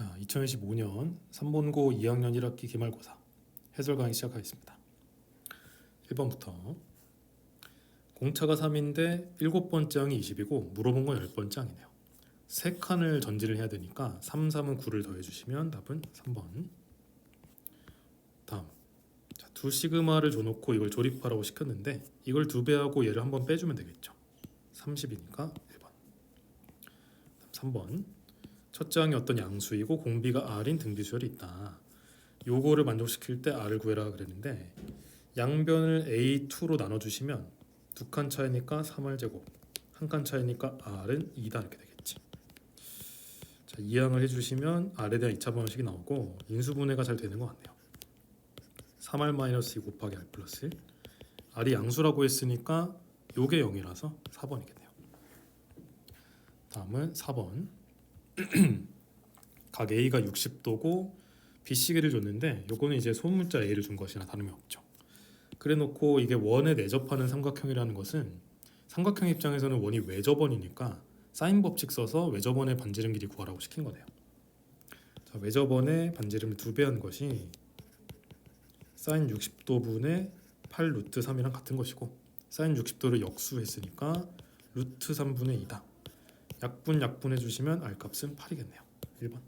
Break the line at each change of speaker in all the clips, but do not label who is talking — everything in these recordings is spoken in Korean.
자, 2025년 3본고 2학년 1학기 기말고사 해설 강의 시작하겠습니다. 1번부터 공차가 3인데 7번째 항이 20이고 물어본 건 10번째 항이네요. 3칸을 전지를 해야 되니까 3, 3은 9를 더해주시면 답은 3번. 다음, 자, 2시그마를 줘놓고 이걸 조립하라고 시켰는데 이걸 2배하고 얘를 한번 빼주면 되겠죠. 30이니까 1번. 3번, 첫째 항이 어떤 양수이고 공비가 R인 등비수열이 있다. 요거를 만족시킬 때 R을 구해라 그랬는데 양변을 A2로 나눠주시면 2칸 차이니까 3R제곱, 1칸 차이니까 R은 2다 이렇게 되겠지. 자, 이 항을 해주시면 R에 대한 2차 방정식이 나오고 인수분해가 잘 되는 것 같네요. 3R-2 곱하기 R 플러스 1. R이 양수라고 했으니까 요게 0이라서 4번이겠네요. 다음은 4번. 각 A가 60도고 B시계를 줬는데 요거는 이제 소문자 A를 준 것이나 다름이 없죠. 그래 놓고 이게 원에 내접하는 삼각형이라는 것은 삼각형 입장에서는 원이 외접원이니까 사인 법칙 써서 외접원의 반지름 길이 구하라고 시킨 거네요. 자, 외접원의 반지름을 2배한 것이 사인 60도분의 8 루트 3이랑 같은 것이고 사인 60도를 역수했으니까 루트 3분의 2다. 약분 해주시면 R값은 8이겠네요. 1번.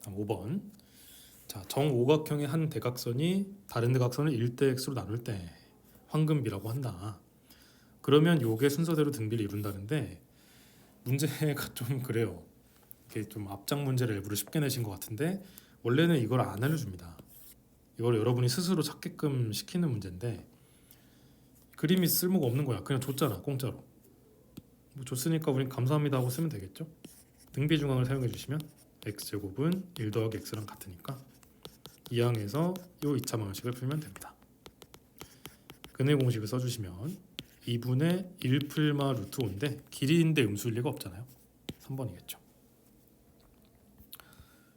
다음 5번. 자, 정오각형의 한 대각선이 다른 대각선을 1대 x로 나눌 때 황금비라고 한다. 그러면 요게 순서대로 등비를 이룬다는데 문제가 좀 그래요. 이게 좀 앞장 문제를 일부러 쉽게 내신 것 같은데 원래는 이걸 안 알려줍니다. 이걸 여러분이 스스로 찾게끔 시키는 문제인데 그림이 쓸모가 없는 거야. 그냥 줬잖아, 공짜로. 뭐 줬으니까 우린 감사합니다 하고 쓰면 되겠죠. 등비 중앙을 사용해 주시면 x제곱은 1 더하기 x랑 같으니까 이 항에서 이 2차 방정식을 풀면 됩니다. 근해 공식을 써주시면 2분의 1 풀마 루트 5인데 길이인데 음수일 리가 없잖아요. 3번이겠죠.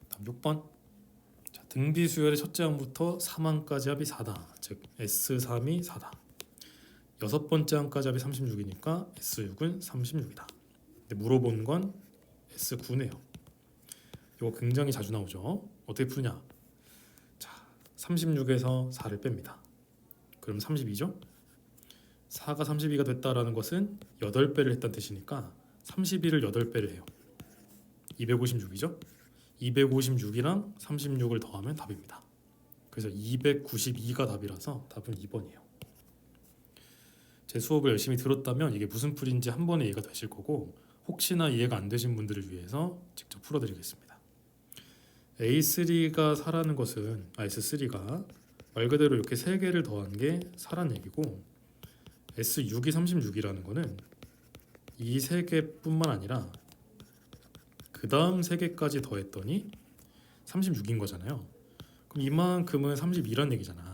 다음 6번. 자, 등비 수열의 첫째 항부터 3항까지 합이 4다. 즉 S3이 4다. 여섯 번째 항까지 합이 36이니까 S6은 36이다. 근데 물어본 건 S9네요. 이거 굉장히 자주 나오죠. 어떻게 푸냐? 자, 36에서 4를 뺍니다. 그럼 32죠? 4가 32가 됐다라는 것은 8배를 했다는 뜻이니까 32를 8배를 해요. 256이죠? 256이랑 36을 더하면 답입니다. 그래서 292가 답이라서 답은 2번이에요. 제 수업을 열심히 들었다면 이게 무슨 풀인지 한 번에 이해가 되실 거고 혹시나 이해가 안 되신 분들을 위해서 직접 풀어드리겠습니다. A3가 4라는 것은 S3가 말 그대로 이렇게 3개를 더한 게 4란 얘기고 S6이 36이라는 거는 이 3개뿐만 아니라 그 다음 3개까지 더했더니 36인 거잖아요. 그럼 이만큼은 32란 얘기잖아.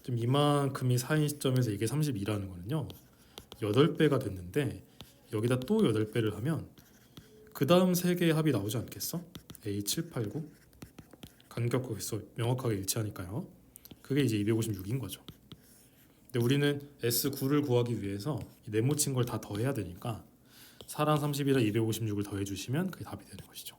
좀 이만큼이 4인 시점에서 이게 32라는 거는요 8배가 됐는데 여기다 또 8배를 하면 그 다음 3개의 합이 나오지 않겠어? A7, 8, 9 간격과 개수 명확하게 일치하니까요. 그게 이제 256인 거죠. 근데 우리는 S9를 구하기 위해서 네모친 걸 다 더해야 되니까 4랑 30이랑 256을 더해주시면 그게 답이 되는 것이죠.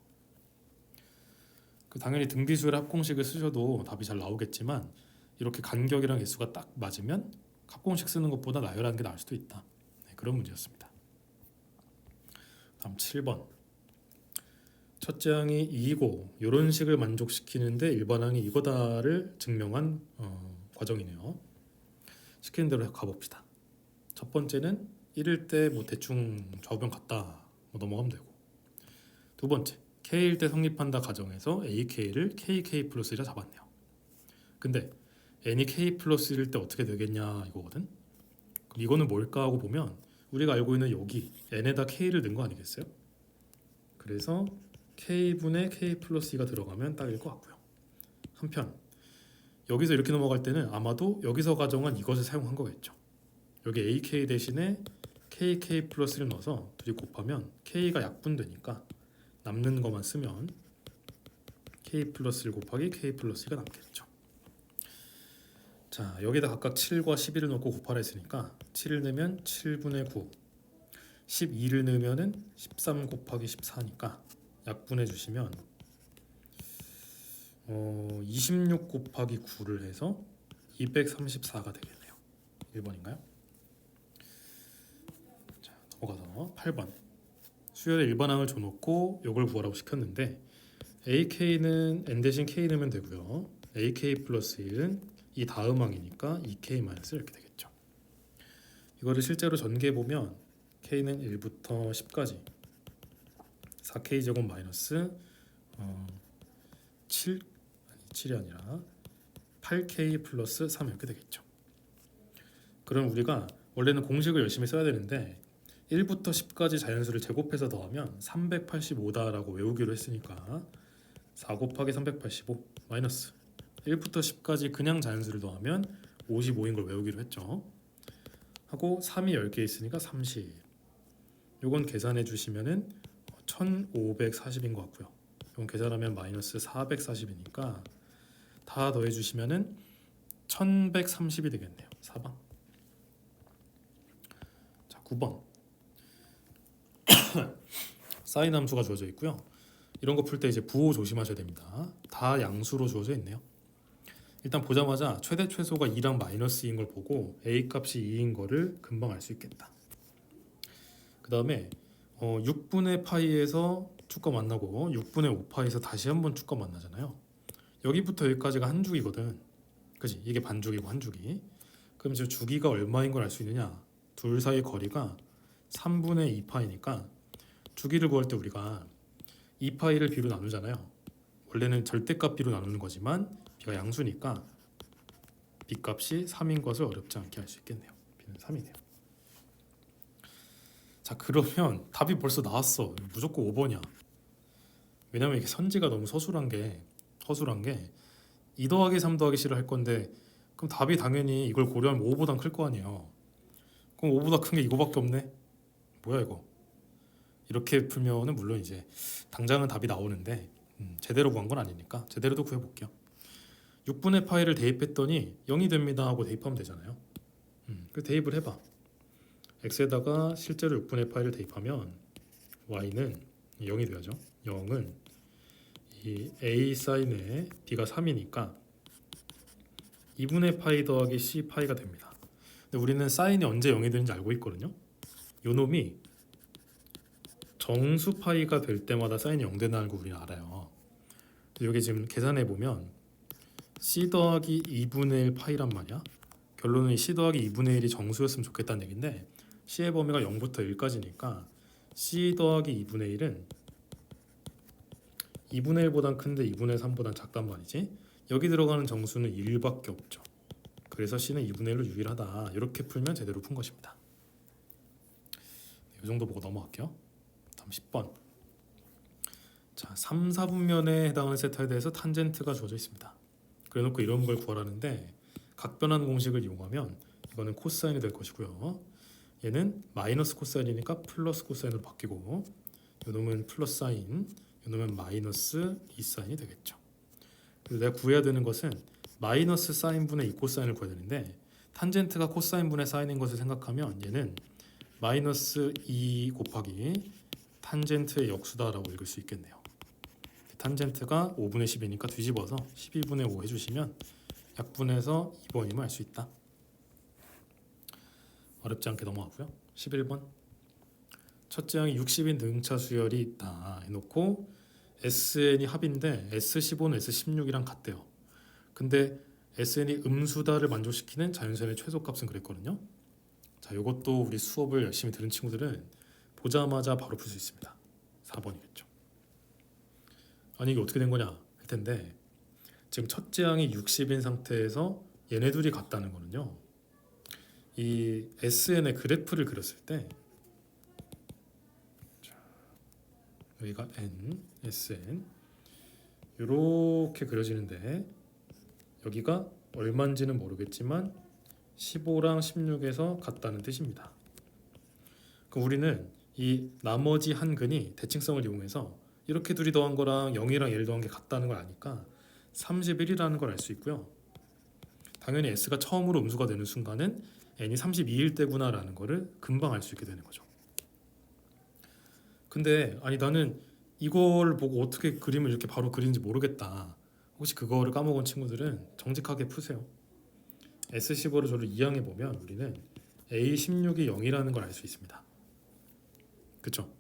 당연히 등비수열의 합공식을 쓰셔도 답이 잘 나오겠지만 이렇게 간격이랑 개수가 딱 맞으면 합공식 쓰는 것보다 나열하는 게 나을 수도 있다. 네, 그런 문제였습니다. 다음 7번. 첫째 항이 2이고 이런 식을 만족시키는데 일반항이 이거다를 증명한 과정이네요. 시키는 대로 가봅시다. 첫 번째는 1일 때 뭐 대충 좌우변 같다 뭐 넘어가면 되고 두 번째 K일 때 성립한다 가정에서 AK를 KK 플러스 1이라 잡았네요. 근데 n이 K 플러스 1일 때 어떻게 되겠냐 이거거든. 그럼 이거는 뭘까 하고 보면 우리가 알고 있는 여기 n에다 K를 넣은 거 아니겠어요? 그래서 K분의 K 플러스 2가 들어가면 딱일 것 같고요. 한편 여기서 이렇게 넘어갈 때는 아마도 여기서 가정한 이것을 사용한 거겠죠. 여기 AK 대신에 KK 플러스 1을 넣어서 둘이 곱하면 K가 약분되니까 남는 것만 쓰면 K 플러스 1 곱하기 K 플러스 2가 남겠죠. 자, 여기다 각각 7과 11을 넣고 곱하라 했으니까 7을 내면 7분의 9 12를 넣으면은 13 곱하기 14니까 약분해 주시면 26 곱하기 9를 해서 234가 되겠네요. 1번인가요? 자, 넘어가서 8번. 수열에 일반항을 줘놓고 이걸 구하라고 시켰는데 AK는 N 대신 K 넣으면 되고요. AK 플러스 1은 이 다음 항이니까 2K 마이너스 이렇게 되겠죠. 이거를 실제로 전개해보면 K는 1부터 10까지 4K 제곱 마이너스 7이 아니라 8K 플러스 3 이렇게 되겠죠. 그럼 우리가 원래는 공식을 열심히 써야 되는데 1부터 10까지 자연수를 제곱해서 더하면 385다라고 외우기로 했으니까 4 곱하기 385 마이너스 1부터 10까지 그냥 자연수를 더하면 55인 걸 외우기로 했죠. 하고 3이 10개 있으니까 30. 요건 계산해 주시면은 1540인 것 같고요. 이건 계산하면 마이너스 440이니까 다 더해 주시면은 1130이 되겠네요. 4번. 자, 9번. 사인 함수가 주어져 있고요. 이런 거 풀 때 이제 부호 조심하셔야 됩니다. 다 양수로 주어져 있네요. 일단 보자마자 최대 최소가 2랑 마이너스인 걸 보고 a 값이 2인 거를 금방 알 수 있겠다. 그 다음에 6분의 파이에서 축과 만나고 6분의 5파이에서 다시 한번 축과 만나잖아요. 여기부터 여기까지가 한 주기거든. 그지? 이게 반주기고 한 주기. 그럼 이제 주기가 얼마인 걸 알 수 있느냐? 둘 사이 거리가 3분의 2파이니까 주기를 구할 때 우리가 2파이를 b로 나누잖아요. 원래는 절대값 b로 나누는 거지만 b가 양수니까 b 값이 3인 것을 어렵지 않게 알 수 있겠네요. b는 3이네요. 자, 그러면 답이 벌써 나왔어. 무조건 5번이야. 왜냐면 이게 선지가 너무 허술한 게 2 더하기 3 더하기 C를 할 건데 그럼 답이 당연히 이걸 고려하면 5보단 클 거 아니에요. 그럼 5보다 큰 게 이거밖에 없네. 뭐야 이거. 이렇게 풀면은 물론 이제 당장은 답이 나오는데 제대로 구한 건 아니니까 제대로도 구해볼게요. 6분의 파이를 대입했더니 0이 됩니다 하고 대입하면 되잖아요. 그 대입을 해봐. x에다가 실제로 6분의 파이를 대입하면 y는 0이 되죠. 0은 이 a 사인에 b가 3이니까 2분의 파이 더하기 c 파이가 됩니다. 근데 우리는 사인이 언제 0이 되는지 알고 있거든요. 요 놈이 정수 파이가 될 때마다 사인이 0 된다는 거 우리는 알아요. 여기 지금 계산해 보면 c 더하기 2분의 1 파이란 말이야. 결론은 c 더하기 2분의 1이 정수였으면 좋겠다는 얘긴데 c의 범위가 0부터 1까지니까 c 더하기 2분의 1은 2분의 1보단 큰데 2분의 3보단 작단 말이지. 여기 들어가는 정수는 1밖에 없죠. 그래서 c는 2분의 1로 유일하다. 이렇게 풀면 제대로 푼 것입니다. 이 정도 보고 넘어갈게요. 다음 10번. 자, 3, 4분면에 해당하는 세타에 대해서 탄젠트가 주어져 있습니다. 그래놓고 이런 걸 구하라는데 각변환 공식을 이용하면 이거는 코사인이 될 것이고요. 얘는 마이너스 코사인이니까 플러스 코사인으로 바뀌고 이놈은 플러스 사인, 이놈은 마이너스 2사인이 되겠죠. 그래서 내가 구해야 되는 것은 마이너스 사인분의 2 코사인을 구해야 되는데 탄젠트가 코사인분의 사인인 것을 생각하면 얘는 마이너스 2 곱하기 탄젠트의 역수다라고 읽을 수 있겠네요. 탄젠트가 5분의 10이니까 뒤집어서 12분의 5 해주시면 약분해서 2번임을 알 수 있다. 어렵지 않게 넘어가고요. 11번. 첫째 항이 60인 등차 수열이 있다 해놓고 SN이 합인데 S15는 S16이랑 같대요. 근데 SN이 음수다를 만족시키는 자연수의 최소값은 그랬거든요. 자, 이것도 우리 수업을 열심히 들은 친구들은 보자마자 바로 풀 수 있습니다. 4번이겠죠. 아니 이게 어떻게 된 거냐 할 텐데 지금 첫째 항이 60인 상태에서 얘네 둘이 같다는 거는요. 이 SN의 그래프를 그렸을 때 여기가 N, SN 이렇게 그려지는데 여기가 얼마인지는 모르겠지만 15랑 16에서 같다는 뜻입니다. 그럼 우리는 이 나머지 한 근이 대칭성을 이용해서 이렇게 둘이 더한 거랑 0이랑 1 더한 게 같다는 걸 아니까 31이라는 걸 알 수 있고요. 당연히 S가 처음으로 음수가 되는 순간은 N이 32일 때구나 라는 거를 금방 알 수 있게 되는 거죠. 근데 아니 나는 이걸 보고 어떻게 그림을 이렇게 바로 그리는지 모르겠다. 혹시 그거를 까먹은 친구들은 정직하게 푸세요. S15를 저를 이항해 보면 우리는 A16이 0이라는 걸 알 수 있습니다. 그쵸?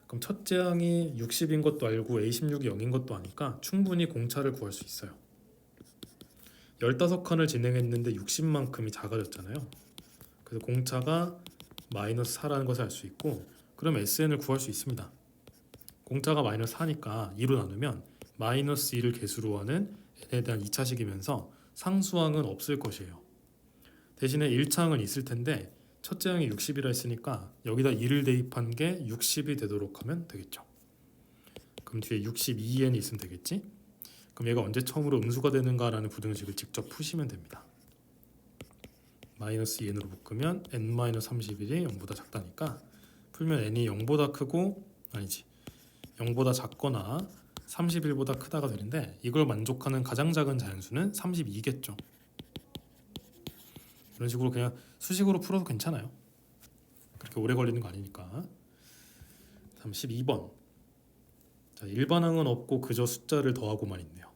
그럼 첫째 항이 60인 것도 알고 A16이 0인 것도 아니까 충분히 공차를 구할 수 있어요. 15칸을 진행했는데 60만큼이 작아졌잖아요. 그래서 공차가 마이너스 4라는 것을 알 수 있고 그럼 SN을 구할 수 있습니다. 공차가 마이너스 4니까 2로 나누면 마이너스 2를 개수로 하는 n에 대한 2차식이면서 상수항은 없을 것이에요. 대신에 1차항은 있을 텐데 첫째 항이 60이라 했으니까 여기다 2를 대입한 게 60이 되도록 하면 되겠죠. 그럼 뒤에 62n이 있으면 되겠지? 그럼 얘가 언제 처음으로 음수가 되는가라는 부등식을 직접 푸시면 됩니다. 마이너스 2n으로 묶으면 n-31이 0보다 작다니까 풀면 n이 0보다 크고 아니지 0보다 작거나 31보다 크다가 되는데 이걸 만족하는 가장 작은 자연수는 32겠죠. 이런 식으로 그냥 수식으로 풀어도 괜찮아요. 그렇게 오래 걸리는 거 아니니까. 다음 12번. 자, 일반항은 없고 그저 숫자를 더하고만 있네요.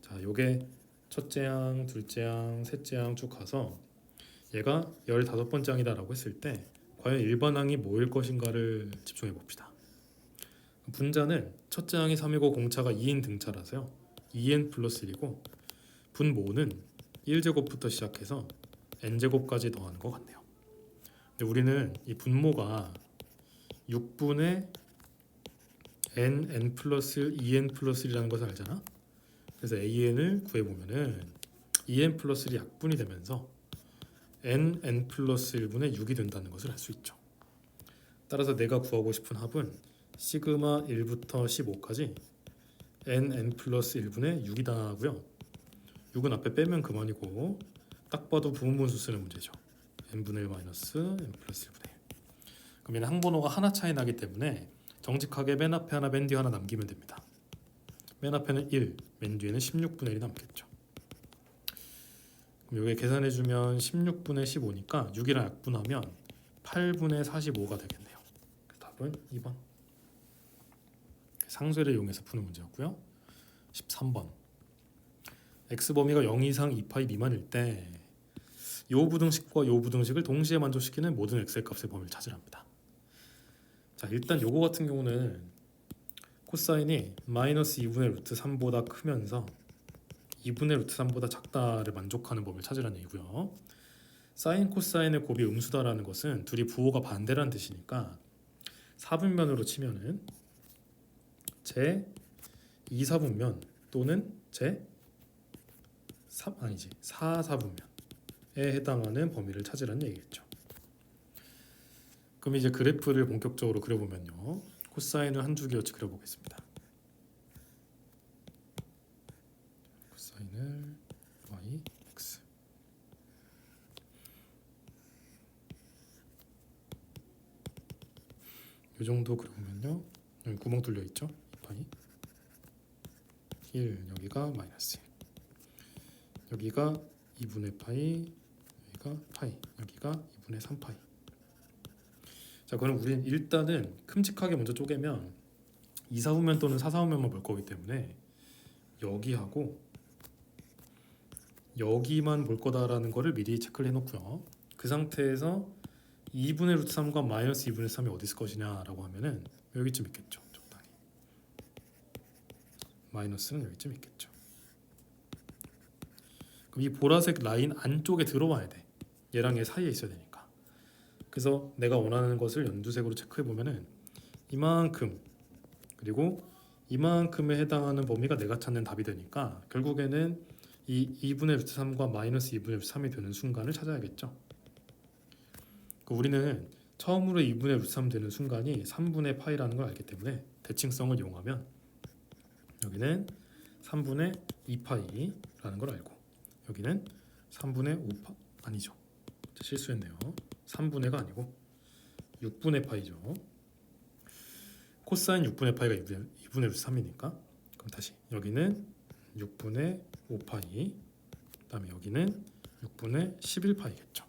자, 요게 첫째 항, 둘째 항, 셋째 항 쭉 가서 얘가 15번째 항이다라고 했을 때 과연 일반항이 뭐일 것인가를 집중해 봅시다. 분자는 첫째 항이 3이고 공차가 2인 등차라서요. 2n 플러스 1이고 분모는 1제곱부터 시작해서 n제곱까지 더하는 것 같네요. 근데 우리는 이 분모가 6분의 n 플러스 2n 플러스 1이라는 것을 알잖아. 그래서 an을 구해보면은 2n 플러스 1이 약분이 되면서 n 플러스 1분의 6이 된다는 것을 알 수 있죠. 따라서 내가 구하고 싶은 합은 시그마 1부터 15까지 n 플러스 1분의 6이다고요. 6은 앞에 빼면 그만이고 딱 봐도 부분분수 쓰는 문제죠. n분의 1 마이너스 n 플러스 1분의 1. 그럼 얘는 항번호가 하나 차이 나기 때문에 정직하게 맨 앞에 하나 맨 뒤에 하나 남기면 됩니다. 맨 앞에는 1, 맨 뒤에는 16분의 1이 남겠죠. 그럼 여기 계산해주면 16분의 15니까 6이랑 약분하면 8분의 45가 되겠네요. 답은 2번. 상쇄를 이용해서 푸는 문제였고요. 13번. x범위가 0 이상 2파이 미만일 때 요 부등식과 요 부등식을 동시에 만족시키는 모든 x의 값의 범위를 찾으랍니다. 자, 일단 요거 같은 경우는 코사인이 마이너스 2분의 루트 3보다 크면서 2분의 루트 3보다 작다를 만족하는 범위를 찾으라는 얘기고요. 사인 코사인의 곱이 음수다라는 것은 둘이 부호가 반대라는 뜻이니까 4분면으로 치면은 제 2사분면 또는 제 4사분면에 해당하는 범위를 찾으라는 얘기겠죠. 그럼 이제 그래프를 본격적으로 그려보면요. 코사인을 한 줄기어치 그려보겠습니다. 코사인을 y, x. 이 정도 그려보면요. 여기 구멍 뚫려 있죠? 2파이 1, 여기가 마이너스 1. 여기가 2분의 파이, 여기가 파이, 여기가 2분의 3파이. 자, 그럼 우리는 일단은 큼직하게 먼저 쪼개면 2사분면 또는 4사분면만 볼 거기 때문에 여기하고 여기만 볼 거다라는 거를 미리 체크를 해놓고요. 그 상태에서 2분의 루트 3과 마이너스 2분의 3이 어디 있을 것이냐라고 하면은 여기쯤 있겠죠. 적당히. 마이너스는 여기쯤 있겠죠. 그럼 이 보라색 라인 안쪽에 들어와야 돼. 얘랑 얘 사이에 있어야 되니까. 그래서 내가 원하는 것을 연두색으로 체크해 보면은 이만큼 그리고 이만큼에 해당하는 범위가 내가 찾는 답이 되니까 결국에는 이 2분의 루트 3과 마이너스 2분의 루트 3이 되는 순간을 찾아야겠죠. 우리는 처음으로 2분의 루트 3 되는 순간이 3분의 파이라는 걸 알기 때문에 대칭성을 이용하면 여기는 3분의 2파이라는 걸 알고 여기는 3분의 5파 아니죠. 실수했네요. 3분의가 아니고 6분의 파이죠. 코사인 6분의 파이가 2분의 루트 3이니까 그럼 다시 여기는 6분의 5파이 그 다음에 여기는 6분의 11파이겠죠.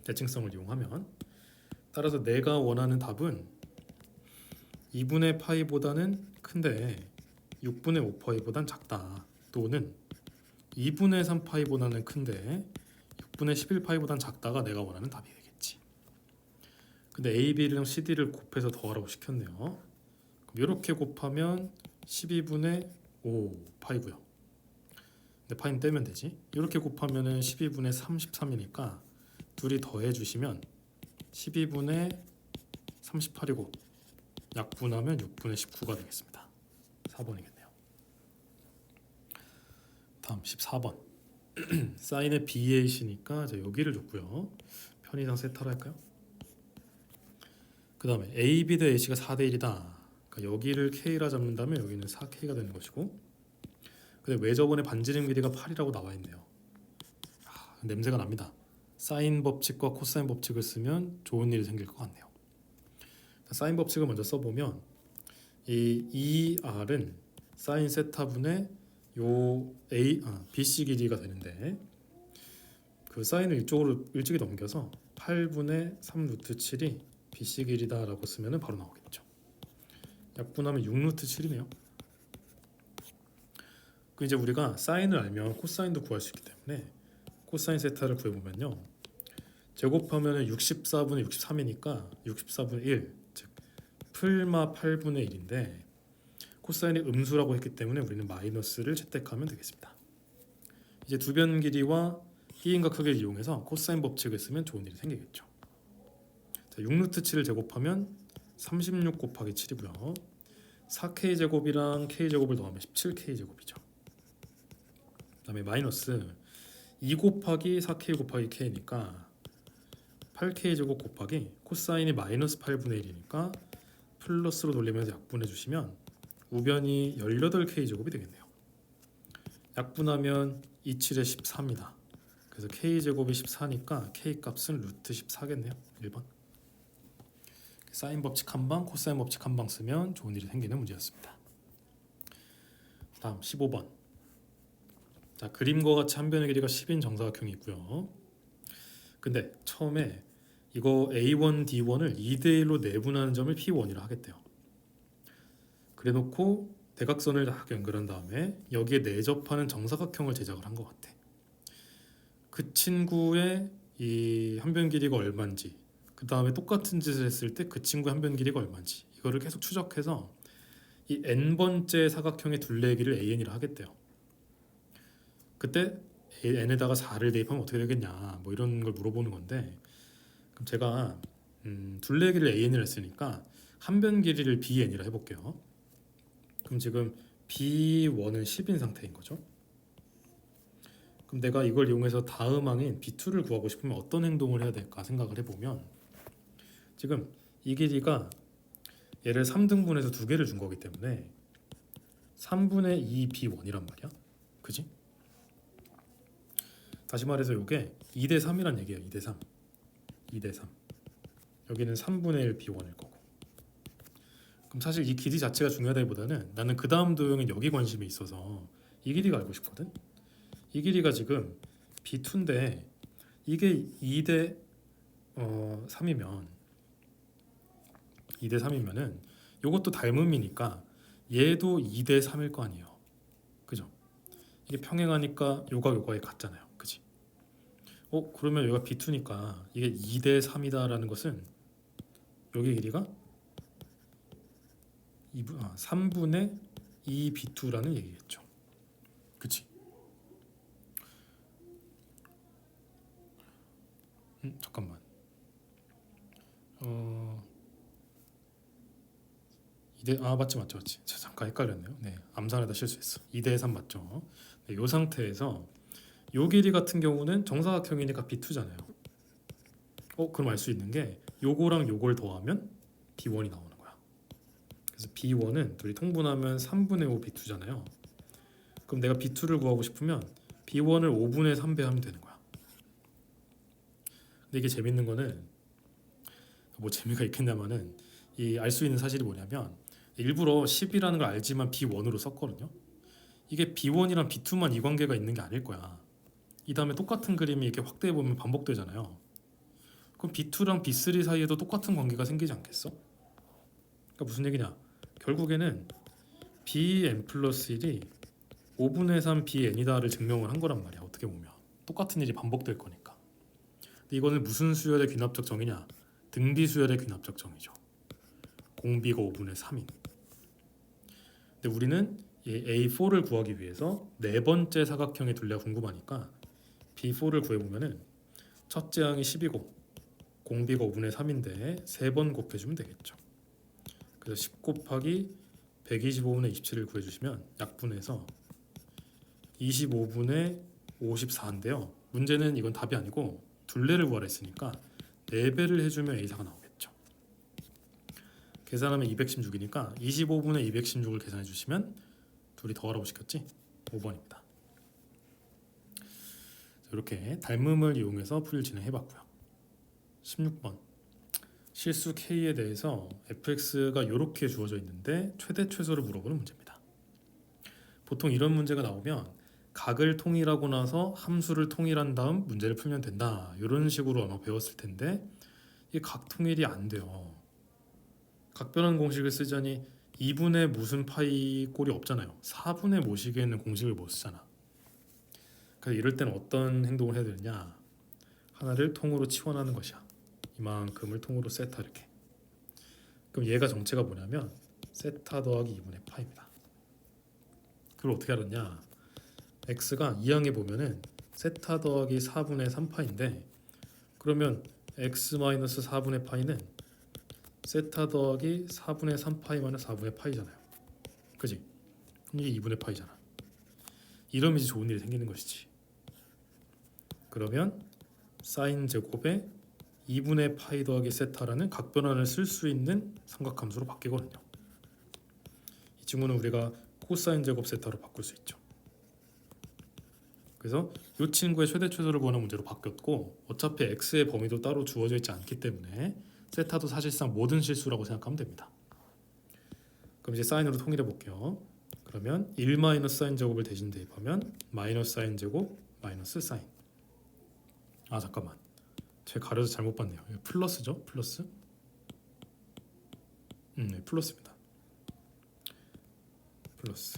대칭성을 이용하면 따라서 내가 원하는 답은 2분의 파이보다는 큰데 6분의 5파이보단 작다. 또는 2분의 3파이보다는 큰데 6분의 11파이보단 작다가 내가 원하는 답이 되겠지. 근데 A, B랑 CD를 곱해서 더하라고 시켰네요. 그럼 이렇게 곱하면 12분의 5파이고요. 근데 파이는 떼면 되지. 이렇게 곱하면 12분의 33이니까 둘이 더해주시면 12분의 38이고 약분하면 6분의 19가 되겠습니다. 4번이겠네요. 다음 14번. 사인의 BAC니까 여기를 줬고요. 편의상 세타로 할까요? 그 다음에 AB 대 AC가 4대 1이다. 그러니까 여기를 K라 잡는다면 여기는 4K가 되는 것이고, 근데 왜 저번에 반지름 길이가 8이라고 나와 있네요. 냄새가 납니다. 사인 법칙과 코사인 법칙을 쓰면 좋은 일이 생길 것 같네요. 사인 법칙을 먼저 써보면 이 ER은 사인 세타분의 요 BC 길이가 되는데, 그 사인을 이쪽으로 일찍이 넘겨서 8분의 3 루트 7이 BC 길이다라고 쓰면 바로 나오겠죠. 약분하면 6 루트 7이네요. 그 이제 우리가 사인을 알면 코사인도 구할 수 있기 때문에 코사인 세타를 구해보면요, 제곱하면 64분의 63이니까 64분의 1, 즉 풀마 8분의 1인데 코사인이 음수라고 했기 때문에 우리는 마이너스를 채택하면 되겠습니다. 이제 두 변 길이와 B인각 크기를 이용해서 코사인 법칙을 쓰면 좋은 일이 생기겠죠. 자, 6루트 7을 제곱하면 36 곱하기 7이고요. 4K 제곱이랑 K 제곱을 더하면 17K 제곱이죠. 그 다음에 마이너스 2 곱하기 4K 곱하기 K니까 8K 제곱 곱하기 코사인이 마이너스 8분의 1이니까 플러스로 돌리면서 약분해 주시면 우변이 18K 제곱이 되겠네요. 약분하면 27에 14입니다. 그래서 K 제곱이 14니까 K 값은 루트 14겠네요. 1번. 사인 법칙 한 방, 코사인 법칙 한 방 쓰면 좋은 일이 생기는 문제였습니다. 다음 15번. 자, 그림과 같이 한 변의 길이가 10인 정사각형이 있고요. 근데 처음에 이거 A1, D1을 2대1로 내분하는 점을 P1이라 하겠대요. 그래놓고 대각선을 딱 연결한 다음에 여기에 내접하는 정사각형을 제작을 한 것 같아. 그 친구의 이 한 변 길이가 얼마인지, 그 다음에 똑같은 짓을 했을 때 그 친구의 한 변 길이가 얼마인지, 이거를 계속 추적해서 이 n번째 사각형의 둘레의 길이를 AN이라 하겠대요. 그때 n에다가 4를 대입하면 어떻게 되겠냐, 뭐 이런 걸 물어보는 건데, 그럼 제가 둘레의 길이를 AN이라 했으니까 한 변 길이를 BN이라 해볼게요. 그럼 지금 B1은 10인 상태인 거죠. 그럼 내가 이걸 이용해서 다음 항인 B2를 구하고 싶으면 어떤 행동을 해야 될까 생각을 해보면, 지금 이 길이가 얘를 3등분해서 두 개를 준 거기 때문에 3분의 2 B1이란 말이야. 그지? 다시 말해서 이게 2대 3이란 얘기예요. 2대 3. 2대 3. 여기는 3분의 1 B1일 거고. 그럼 사실 이 길이 자체가 중요하다기보다는 나는 그 다음 도형인 여기 관심이 있어서 이 길이가 알고 싶거든. 이 길이가 지금 B2인데 이게 2대 3이면 2대 3이면은 이것도 닮음이니까 얘도 2대 3일 거 아니에요. 그죠? 이게 평행하니까 요가 같잖아요. 그지? 그러면 여기가 B2니까 이게 2대 3이다라는 것은 여기 길이가 3분의 2 B2라는 얘기겠죠. 그치? 잠깐만. 맞지. 잠깐 헷갈렸네요. 네, 암산하다 실수했어. 2대 3 맞죠? 네, 이 상태에서 요 길이 같은 경우는 정사각형이니까 B2잖아요. 그럼 알 수 있는 게 요거랑 요걸 더하면 B1이 나오는 거야. 그래서 B1은 둘이 통분하면 3분의 5 B2잖아요. 그럼 내가 B2를 구하고 싶으면 B1을 5분의 3배 하면 되는 거야. 근데 이게 재밌는 거는, 뭐 재미가 있겠냐면은, 이 알 수 있는 사실이 뭐냐면 일부러 10이라는 걸 알지만 B1으로 썼거든요. 이게 B1이랑 B2만 이 관계가 있는 게 아닐 거야. 이 다음에 똑같은 그림이 이렇게 확대해 보면 반복되잖아요. 그럼 B2랑 B3 사이에도 똑같은 관계가 생기지 않겠어? 그러니까 무슨 얘기냐? 결국에는 bn 플러스 1이 5분의 3 bn이다를 증명을 한 거란 말이야. 어떻게 보면 똑같은 일이 반복될 거니까. 근데 이거는 무슨 수열의 귀납적 정이냐? 등비 수열의 귀납적 정이죠. 공비가 5분의 3인. 근데 우리는 이 A4를 구하기 위해서 네 번째 사각형의 둘레가 궁금하니까 B4를 구해보면은 첫째 항이 10이고 공비가 5분의 3인데 3번 곱해주면 되겠죠. 그래서 10 곱하기 125분의 27을 구해주시면 약분해서 25분의 54인데요. 문제는 이건 답이 아니고 둘레를 구하라 했으니까 4배를 해주면 A사가 나오겠죠. 계산하면 216이니까 25분의 216을 계산해 주시면 둘이 더하라고 시켰지? 5번입니다. 이렇게 닮음을 이용해서 풀이를 진행해봤고요. 16번 실수 K에 대해서 fx가 이렇게 주어져 있는데 최대 최소를 물어보는 문제입니다. 보통 이런 문제가 나오면 각을 통일하고 나서 함수를 통일한 다음 문제를 풀면 된다. 이런 식으로 아마 배웠을 텐데 이 각 통일이 안 돼요. 각변환 공식을 쓰자니 2분의 무슨 파이 꼴이 없잖아요. 4분의 모시기에는 공식을 못 쓰잖아. 그래서 이럴 때는 어떤 행동을 해야 되느냐? 하나를 통으로 치환하는 것이야. 이만큼을 통으로 세타 이렇게. 그럼 얘가 정체가 뭐냐면 세타 더하기 2분의 파입니다. 그걸 어떻게 알았냐? x가 2항에 보면은 세타 더하기 4분의 3파인데 그러면 x 마이너스 4분의 파이는 세타 더하기 4분의 3파이 마이너스 4분의 파이잖아요. 그지? 이게 2분의 파이잖아. 이러면 이제 좋은 일이 생기는 것이지. 그러면 사인 제곱에 2분의 파이 더하기 세타라는 각변환을 쓸 수 있는 삼각함수로 바뀌거든요. 이 친구는 우리가 코사인 제곱 세타로 바꿀 수 있죠. 그래서 이 친구의 최대 최소를 구하는 문제로 바뀌었고 어차피 x의 범위도 따로 주어져 있지 않기 때문에 세타도 사실상 모든 실수라고 생각하면 됩니다. 그럼 이제 사인으로 통일해 볼게요. 그러면 1 마이너스 사인 제곱을 대신 대입하면 마이너스 사인 제곱 마이너스 사인. 아 잠깐만, 제가 가려서 잘못 봤네요. 플러스죠? 플러스? 네, 플러스입니다. 플러스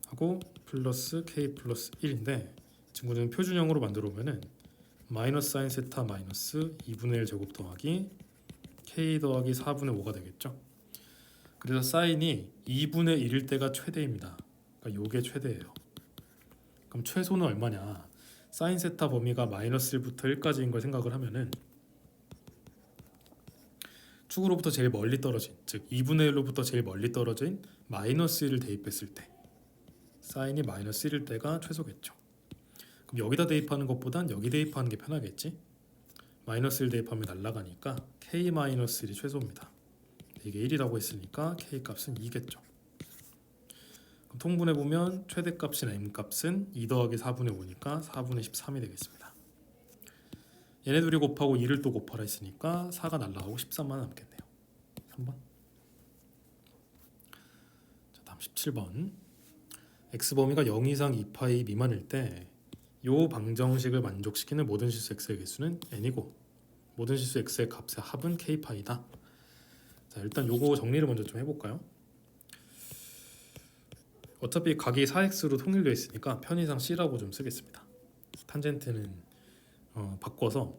하고 플러스 k 플러스 1인데 친구는 표준형으로 만들어 보면은 마이너스 사인 세타 마이너스 2분의 1 제곱 더하기 k 더하기 4분의 5가 되겠죠. 그래서 사인이 2분의 1일 때가 최대입니다. 그러니까 요게 최대예요. 그럼 최소는 얼마냐? 사인 세타 범위가 마이너스 1부터 1까지인 걸 생각을 하면은 축으로부터 제일 멀리 떨어진, 즉 2분의 1로부터 제일 멀리 떨어진 마이너스 1을 대입했을 때 사인이 마이너스 1일 때가 최소겠죠. 그럼 여기다 대입하는 것보단 여기 대입하는 게 편하겠지? 마이너스 1 대입하면 날아가니까 k 마이너스 1이 최소입니다. 이게 1이라고 했으니까 k 값은 2겠죠. 그럼 통분해보면 최대값인 m 값은 2 더하기 4분의 5니까 4분의 13이 되겠습니다. 얘네 둘이 곱하고 2를 또 곱하라 했으니까 4가 날아가고 13만 남겠네요. 3번. 자, 다음 17번. x범위가 0 이상 2파이 미만일 때 요 방정식을 만족시키는 모든 실수 x의 개수는 n이고 모든 실수 x의 값의 합은 k파이다. 자, 일단 요거 정리를 먼저 좀 해볼까요? 어차피 각이 4x로 통일되어 있으니까 편의상 c라고 좀 쓰겠습니다. 탄젠트는 바꿔서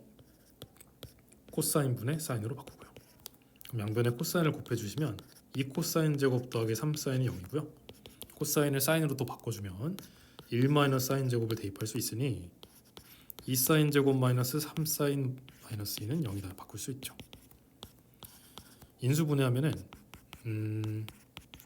코사인 분의 사인으로 바꾸고요. 그럼 양변에 코사인을 곱해주시면 2 코사인 제곱 더하기 3 사인이 0이고요. 코사인을 사인으로 또 바꿔주면 1 마이너스 사인 제곱을 대입할 수 있으니 2 사인 제곱 마이너스 3 사인 마이너스 2는 0이다 바꿀 수 있죠. 인수분해하면은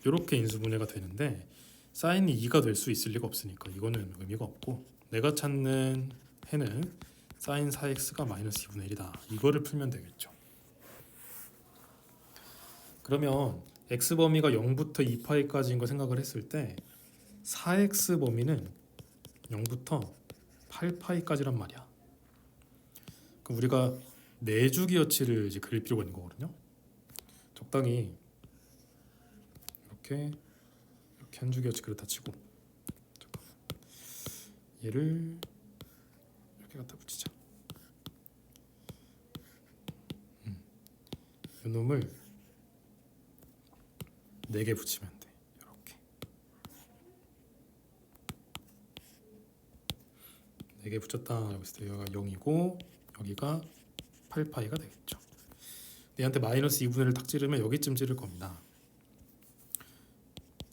이렇게 인수분해가 되는데 사인이 2가 될 수 있을 리가 없으니까 이거는 의미가 없고 내가 찾는 해는 사인 4x가 마이너스 2분의 1이다. 이거를 풀면 되겠죠. 그러면 x범위가 0부터 2파이까지인 거 생각을 했을 때 4x 범위는 0부터 8파이까지란 말이야. 그럼 우리가 내주기 여치를 이제 그릴 필요가 있는 거거든요. 적당히 이렇게 한 주기 여치 그렇다 치고 잠깐만. 얘를 이렇게 갖다 붙이자. 이 놈을 4개 붙이면 돼. 이렇게 4개 붙였다. 여기가 0이고 여기가 8파이가 되겠죠. 얘한테 마이너스 2분의 1을 딱 찌르면 여기쯤 찌를 겁니다.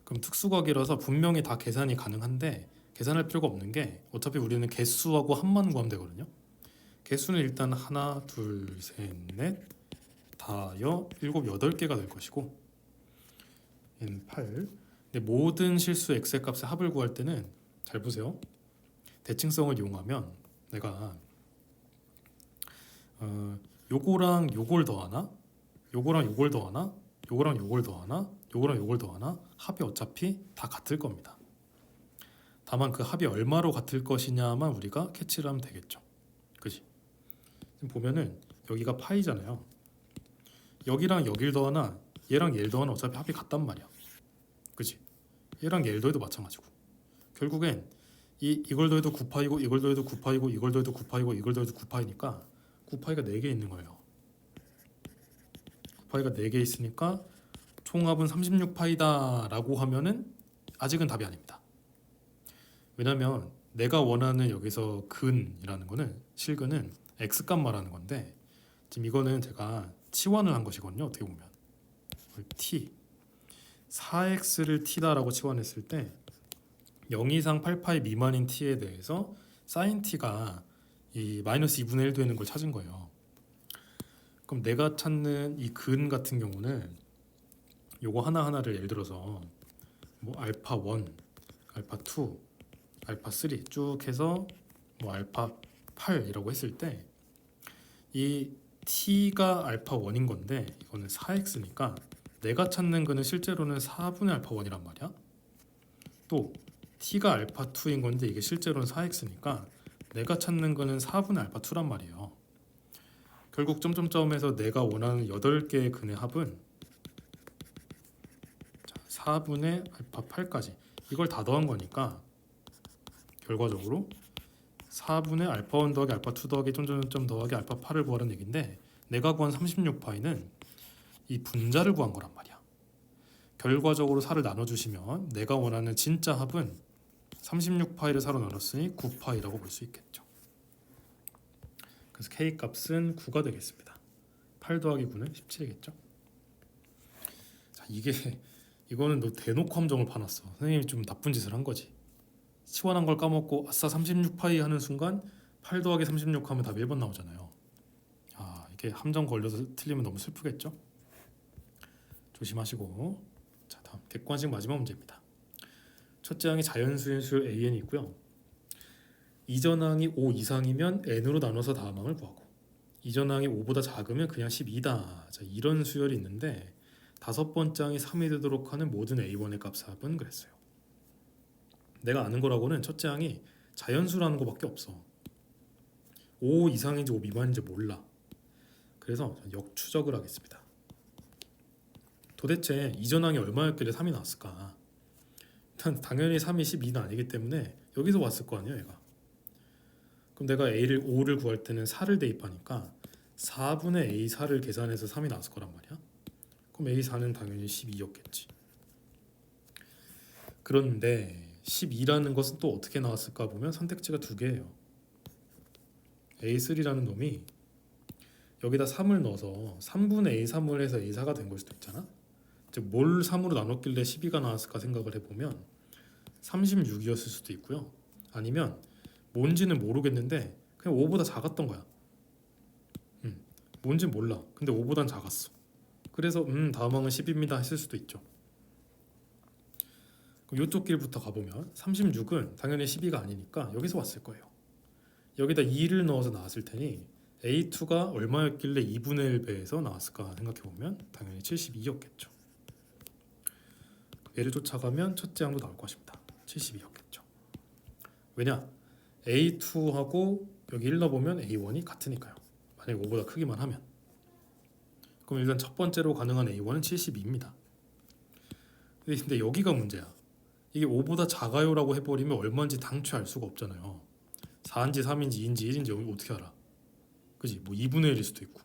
그럼 특수각이라서 분명히 다 계산이 가능한데 계산할 필요가 없는 게 어차피 우리는 개수하고 합만 구하면 되거든요. 개수는 일단 하나, 둘, 셋, 넷, 다, 여, 일곱, 8개가 될 것이고 얘는 8. 근데 모든 실수 x의 값의 합을 구할 때는 잘 보세요. 대칭성을 이용하면 내가 요거랑 요걸 더하나, 요거랑 요걸 더하나, 요거랑 요걸 더하나, 요거랑 요걸 더하나 합이 어차피 다 같을 겁니다. 다만 그 합이 얼마로 같을 것이냐만 우리가 캐치를 하면 되겠죠. 그지? 지금 보면은 여기가 파이잖아요. 여기랑 여길 더하나 얘랑 얘를 더하나 어차피 합이 같단 말이야. 그지? 얘랑 얘를 더해도 마찬가지고 결국엔 이걸 더해도 9파이고 이걸 더해도 9파이고 이걸 더해도 9파이고 이걸 더해도 9파이니까 9파이가 4개 있는 거예요. 9파이가 4개 있으니까 총합은 36파이다 라고 하면은 아직은 답이 아닙니다. 왜냐면 내가 원하는 여기서 근이라는 거는 실근은 x값 말하는 건데 지금 이거는 제가 치환을 한 것이거든요. 어떻게 보면 t 4x를 t다라고 치환했을 때 0 이상 8파이 미만인 t에 대해서 sin t가 이 마이너스 2분의 1 되는 걸 찾은 거예요. 그럼 내가 찾는 이 근 같은 경우는 요거 하나하나를 예를 들어서 뭐 알파 1, 알파 2, 알파 3 쭉 해서 뭐 알파 8이라고 했을 때 이 t가 알파 1인 건데 이거는 4x니까 내가 찾는 거는 실제로는 4분의 알파 1이란 말이야. 또 t가 알파 2인 건데 이게 실제로는 4x니까 내가 찾는 거는 4분의 알파 2란 말이에요. 결국 점점점에서 내가 원하는 8개의 근의 합은 4분의 알파 8까지 이걸 다 더한 거니까 결과적으로 4분의 알파 1 더하기 알파 2 더하기 점점점 더하기 알파 8을 구하라는 얘기인데 내가 구한 36파이는 이 분자를 구한 거란 말이야. 결과적으로 4를 나눠주시면 내가 원하는 진짜 합은 36파이를 4로 나눴으니 9파이라고 볼 수 있겠죠. 그래서 k 값은 9가 되겠습니다. 8 더하기 9는 17이겠죠. 자, 이거는 너 대놓고 함정을 파놨어. 선생님이 좀 나쁜 짓을 한 거지. 치환한 걸 까먹고 아싸 36파이 하는 순간 8 더하기 36 하면 답이 1번 나오잖아요. 아, 이게 함정 걸려서 틀리면 너무 슬프겠죠? 조심하시고. 자, 다음 객관식 마지막 문제입니다. 첫째 항이 자연수인 수열 AN이 있고요. 이전 항이 5 이상이면 n으로 나눠서 다음 항을 구하고 이전 항이 5보다 작으면 그냥 12다. 자, 이런 수열이 있는데 다섯 번째 항이 3이 되도록 하는 모든 a1의 값 합은 그랬어요. 내가 아는 거라고는 첫째 항이 자연수라는 거밖에 없어. 5 이상인지 5 미만인지 몰라. 그래서 역추적을 하겠습니다. 도대체 이전 항이 얼마였길래 3이 나왔을까? 일단 당연히 3이 12는 아니기 때문에 여기서 왔을 거 아니에요, 얘가. 그럼 내가 A를 5를 구할 때는 4를 대입하니까 4분의 A4를 계산해서 3이 나왔을 거란 말이야. 그럼 A4는 당연히 12였겠지. 그런데 12라는 것은 또 어떻게 나왔을까 보면 선택지가 2개예요. A3라는 놈이 여기다 3을 넣어서 3분의 A3을 해서 A4가 된 걸 수도 있잖아. 즉 뭘 3으로 나눴길래 12가 나왔을까 생각을 해보면 36이었을 수도 있고요. 아니면 뭔지는 모르겠는데 그냥 5보다 작았던 거야. 뭔지 몰라. 근데 5보단 작았어. 그래서 다음 항은 10입니다 했을 수도 있죠. 그럼 이쪽 길부터 가보면 36은 당연히 12가 아니니까 여기서 왔을 거예요. 여기다 2를 넣어서 나왔을 테니 A2가 얼마였길래 2분의 1배에서 나왔을까 생각해보면 당연히 72였겠죠. 얘를 쫓아가면 첫째 항도 나올 것입니다. 72였겠죠. 왜냐? A2하고 여기 1 넣어보면 A1이 같으니까요. 만약에 5보다 크기만 하면. 그럼 일단 첫 번째로 가능한 A1은 72입니다. 근데 여기가 문제야. 이게 5보다 작아요라고 해버리면 얼마인지 당최 알 수가 없잖아요. 4인지 3인지 2인지 1인지 어떻게 알아? 그지? 뭐 2분의 1일 수도 있고.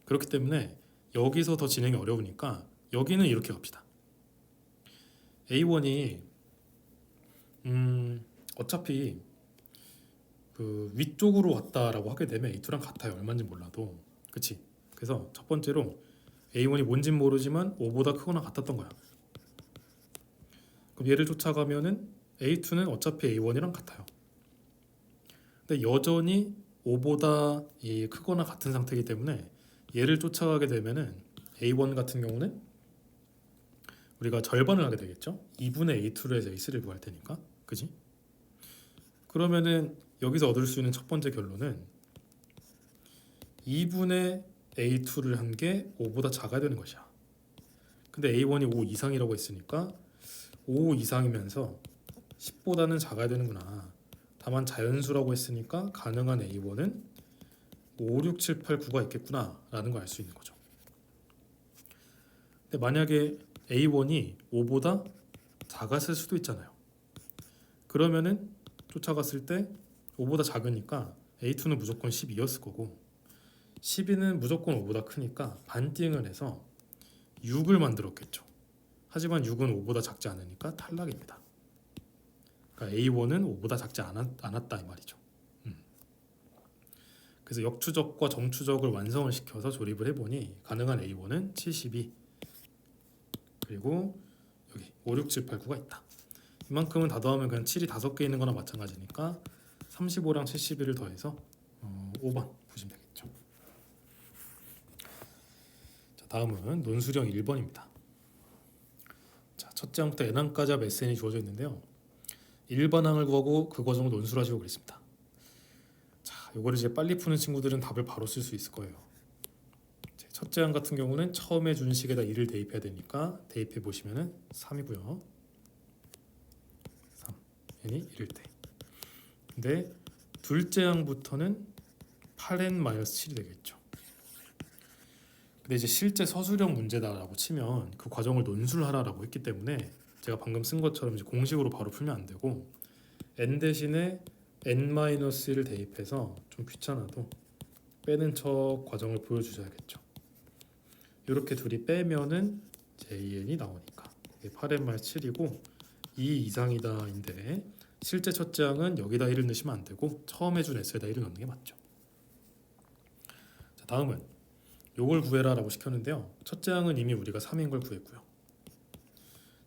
그렇기 때문에 여기서 더 진행이 어려우니까 여기는 이렇게 갑시다. A1이 어차피 그 위쪽으로 왔다라고 하게 되면 A2랑 같아요. 얼마인지 몰라도. 그치? 그래서 첫 번째로 A1이 뭔진 모르지만 5보다 크거나 같았던 거야. 그럼 얘를 쫓아가면은 A2는 어차피 A1이랑 같아요. 근데 여전히 5보다 이 크거나 같은 상태이기 때문에 얘를 쫓아가게 되면은 A1 같은 경우는 우리가 절반을 하게 되겠죠. 2분의 A2로 해서 A3를 구할 테니까. 그지? 그러면은 여기서 얻을 수 있는 첫 번째 결론은 2분의 A2를 한 게 5보다 작아야 되는 것이야. 근데 A1이 5 이상이라고 했으니까 5 이상이면서 10보다는 작아야 되는구나. 다만 자연수라고 했으니까 가능한 A1은 5, 6, 7, 8, 9가 있겠구나 라는 걸 알 수 있는 거죠. 근데 만약에 A1이 5보다 작았을 수도 있잖아요. 그러면은 쫓아갔을 때 5보다 작으니까 A2는 무조건 12였을 거고 12는 무조건 5보다 크니까 반띵을 해서 6을 만들었겠죠. 하지만 6은 5보다 작지 않으니까 탈락입니다. 그러니까 A1은 5보다 작지 않았다 이 말이죠. 그래서 역추적과 정추적을 완성을 시켜서 조립을 해보니 가능한 A1은 72 그리고 여기 5, 6, 7, 8, 9가 있다. 이만큼은 다 더하면 그냥 7이 5개 있는 거나 마찬가지니까 35랑 71을 더해서 5번 보시면 되겠죠. 자, 다음은 논술형 1번입니다. 자, 첫째 항부터 n항까지 SN이 주어져 있는데요. 1번항을 구하고 그 과정을 논술하시고 그랬습니다. 자, 이거를 이제 빨리 푸는 친구들은 답을 바로 쓸 수 있을 거예요. 첫째 항 같은 경우는 처음에 준 식에다 2를 대입해야 되니까 대입해 보시면은 3이고요. 3 n이 1일 때. 근데 둘째 항부터는 8n-7이 되겠죠. 근데 이제 실제 서술형 문제다라고 치면 그 과정을 논술하라라고 했기 때문에 제가 방금 쓴 것처럼 이제 공식으로 바로 풀면 안 되고 n 대신에 n-1을 대입해서 좀 귀찮아도 빼는 척 과정을 보여주셔야겠죠. 이렇게 둘이 빼면은 JN이 나오니까 이게 8n-7이고 2 이상이다인데 실제 첫째 항은 여기다 1을 넣으시면 안 되고 처음 해준 S에다 1을 넣는 게 맞죠. 자, 다음은 요걸 구해라라고 시켰는데요. 첫째 항은 이미 우리가 3인 걸 구했고요.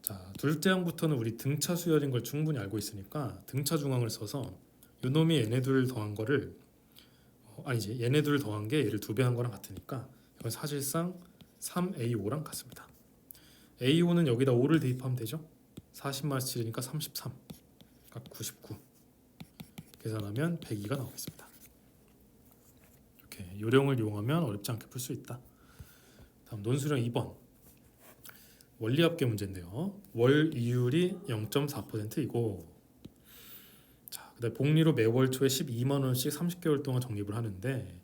자, 둘째 항부터는 우리 등차 수열인 걸 충분히 알고 있으니까 등차 중항을 써서 요놈이 얘네 둘 더한 거를 아니지 얘네 둘 더한 게 얘를 2배 한 거랑 같으니까 이건 사실상 3A5랑 같습니다. A5는 여기다 5를 대입하면 되죠. 40-7이니까 33 그러니까 99 계산하면 102가 나오겠습니다. 이렇게 요령을 이용하면 어렵지 않게 풀 수 있다. 다음 논술형 2번 원리합계 문제인데요. 월 이율이 0.4%이고 자, 그다음 복리로 매월 초에 12만 원씩 30개월 동안 적립을 하는데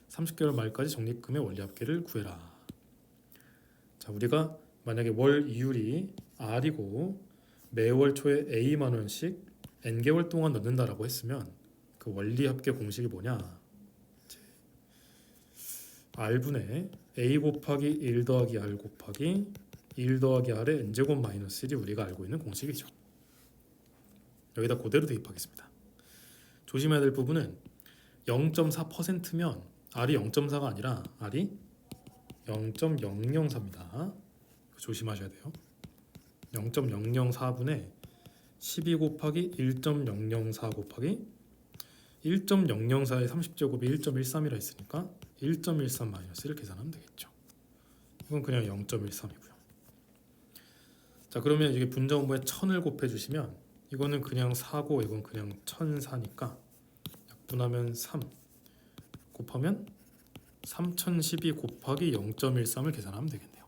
30개월 말까지 적립금의 원리합계를 구해라. 자, 우리가 만약에 월 이율이 R이고 매월 초에 A만 원씩 N개월 동안 넣는다라고 했으면 그 원리합계 공식이 뭐냐? R분의 A 곱하기 1 더하기 R 곱하기 1 더하기 R의 N제곱 마이너스 1이 우리가 알고 있는 공식이죠. 여기다 그대로 대입하겠습니다. 조심해야 될 부분은 0.4%면 R이 0.4가 아니라 R이 0.004입니다. 조심하셔야 돼요. 0.004분의 12 곱하기 1.004 곱하기 1.004의 30제곱이 1.13이라 했으니까 1.13 마이너스를 계산하면 되겠죠. 이건 그냥 0.13이고요. 자, 그러면 이게 분자분모에 1000을 곱해주시면 이거는 그냥 4고 이건 그냥 1004니까 약분하면 3 곱하면 3012 곱하기 0.13을 계산하면 되겠네요.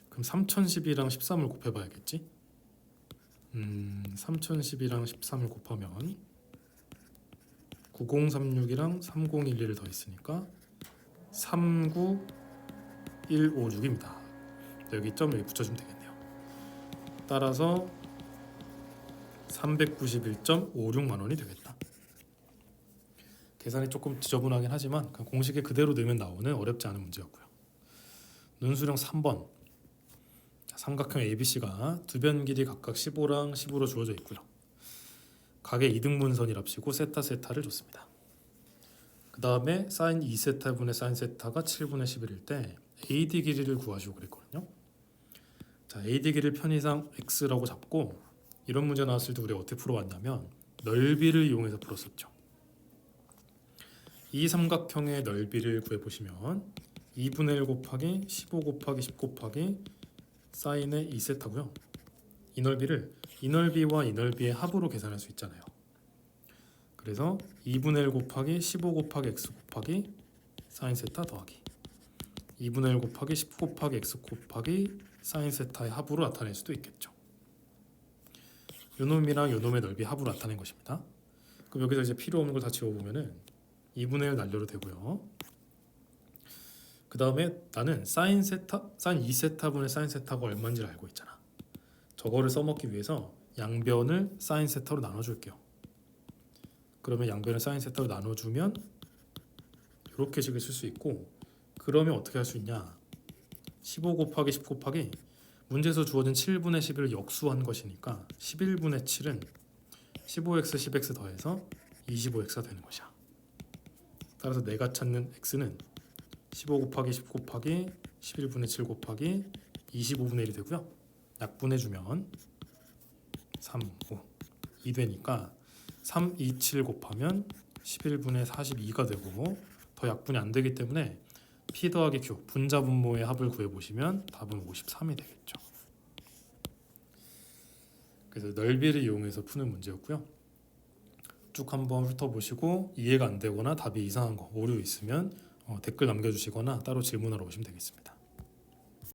그럼 3012랑 13을 곱해봐야겠지? 3012랑 13을 곱하면 9036이랑 3011을 더했으니까 39156입니다. 여기 점 여기 붙여주면 되겠네요. 따라서 391.56만 원이 되겠다. 계산이 조금 지저분하긴 하지만 공식에 그대로 넣으면 나오는 어렵지 않은 문제였고요. 논술형 3번 삼각형 ABC가 두 변 길이 각각 15랑 15로 주어져 있고요. 각의 이등분선이랍시고 세타 세타를 줬습니다. 그 다음에 사인 2세타분의 사인 세타가 7분의 11일 때 AD 길이를 구하시고 그랬거든요. 자, AD 길이를 편의상 X라고 잡고 이런 문제 나왔을 때 우리가 어떻게 풀어왔냐면 넓이를 이용해서 풀었었죠. 이 삼각형의 넓이를 구해보시면 2분의 1 곱하기 15 곱하기 10 곱하기 사인의 2세타고요. 이 넓이를 이 넓이와 이 넓이의 합으로 계산할 수 있잖아요. 그래서 2분의 1 곱하기 15 곱하기 x 곱하기 사인 세타 더하기 2분의 1 곱하기 10 곱하기 x 곱하기 사인 세타의 합으로 나타낼 수도 있겠죠. 요 놈이랑 요 놈의 넓이 합으로 나타낸 것입니다. 그럼 여기서 이제 필요 없는 걸 다 지워보면은 2분의 1 날려도 되고요. 그 다음에 나는 사인 2세타분의 사인 세타가 얼마인지를 알고 있잖아. 저거를 써먹기 위해서 양변을 사인 세타로 나눠줄게요. 그러면 양변을 사인 세타로 나눠주면 이렇게 식을 쓸 수 있고, 그러면 어떻게 할 수 있냐. 15 곱하기 10 곱하기 문제에서 주어진 7분의 11을 역수한 것이니까 11분의 7은 15x 10x 더해서 25x가 되는 것이야. 따라서 내가 찾는 x는 15 곱하기 10 곱하기 11분의 7 곱하기 25분의 1이 되고요. 약분해주면 3, 5, 2 되니까 3, 2, 7 곱하면 11분의 42가 되고, 더 약분이 안 되기 때문에 P 더하기 Q 분자 분모의 합을 구해보시면 답은 53이 되겠죠. 그래서 넓이를 이용해서 푸는 문제였고요. 쭉 한번 훑어보시고 이해가 안 되거나 답이 이상한 거, 오류 있으면 댓글 남겨주시거나 따로 질문하러 오시면 되겠습니다.